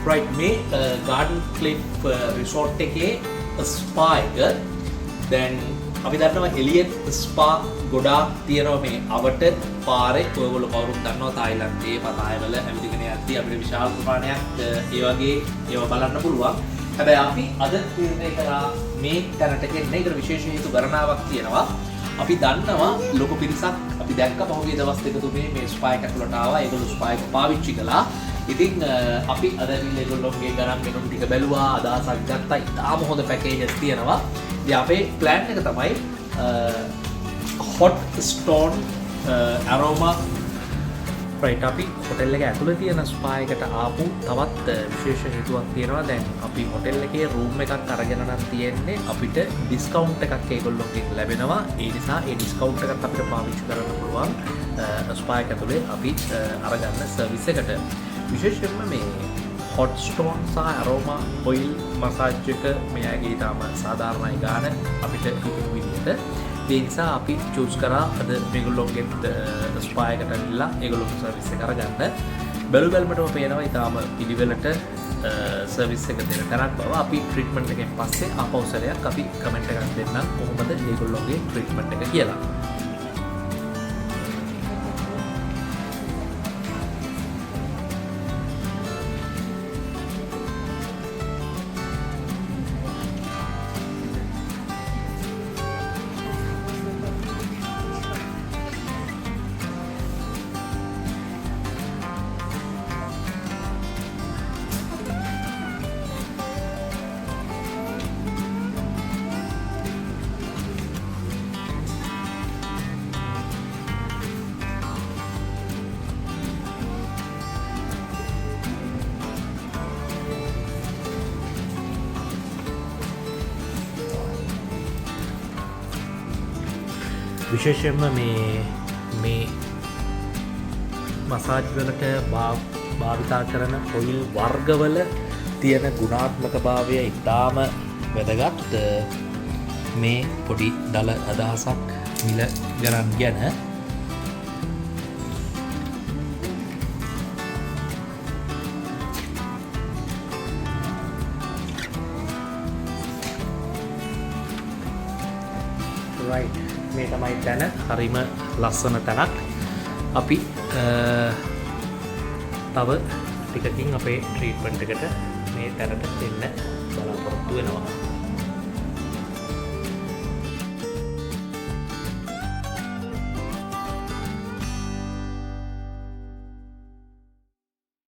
right මේ garden cliff resort එකේ spa එක දැන් අපි දන්නවා එලියට් ස්පා ගොඩාක් තියෙනවා මේ අවට පාරේ ඔයගොල්ලෝ කවුරුත් දන්නවා තායිලන්තයේ පතාය වල ඇමරිකන යද්දී අපිට විශාල ප්‍රමාණයක් ඒ වගේ ඒවා බලන්න පුළුවන්. හැබැයි අපි අද තීරණය කරා මේ තැනට එන්න ඒකට විශේෂ හේතු ගණනාවක් තියෙනවා. අපි දන්නවා ලොකු පිරිසක් අපි දැක්ක පහුගිය දවස් දෙක තුනේ මේ ස්පා එක ඇතුළට ආවා. ඒගොල්ලෝ ස්පා එක පාවිච්චි කළා. ඉතින් අපි අද ඇවිල්ලා ඒගොල්ලෝගේ ගණන් මෙනුම් ටික බැලුවා, අදහසක් ගත්තා. ඉතාම හොඳ පැකේජස් තියෙනවා. ඉතින් අපේ ප්ලෑන් එක තමයි hot stone aroma right අපි හොටෙල් එක ඇතුළේ තියෙන ස්පා එකට ආපු තවත් විශේෂ හේතුවක් තියෙනවා. දැන් අපි හොටෙල් එකේ රූම් එකක් අරගෙන නම් තියෙන්නේ අපිට ඩිස්කවුන්ට් එකක් ඒගොල්ලෝගෙන් ලැබෙනවා. ඒ නිසා ඒ ඩිස්කවුන්ට් එකත් අපිට පාවිච්චි කරන්න පුළුවන් ස්පා එක ඇතුළේ අපි අරගන්න සර්විස් එකට. විශේෂයෙන්ම මේ hot stone සහ aroma oil massage එක මෙයාගේ ඊටම සාධාරණයි ගාන අපිට කිසිදු විදිහට. ඒ නිසා අපි චූස් කරා අද මේගොල්ලෝගෙන් ස්පා එකට ඇවිල්ලා ඒගොල්ලෝගේ සර්විස් එක අරගන්න. බැලු බැලමටම පේනවා ඊටම පිළිවෙලට සර්විස් එක දෙන තරක් බව. අපි ට්‍රීට්මන්ට් එකෙන් පස්සේ ආපහු සැරයක් අපි කමෙන්ට් එකක් දෙන්නම් කොහොමද මේගොල්ලෝගේ ට්‍රීට්මන්ට් එක කියලා. විශේෂයෙන්ම මේ මසාජ් වලට භාවිතා කරන ඔයිල් වර්ගවල තියෙන ගුණාත්මක භාවය ඉතාම වැදගත්. මේ පොඩි දල අදහසක් මිල ගණන් ගැන right. මේ තමයි තැන. හරිම ලස්සන තැනක්. අපි තව ටිකකින් අපේ ට්‍රීට්මන්ට් එකට මේ තැනට එන්න බලාපොරොත්තු වෙනවා.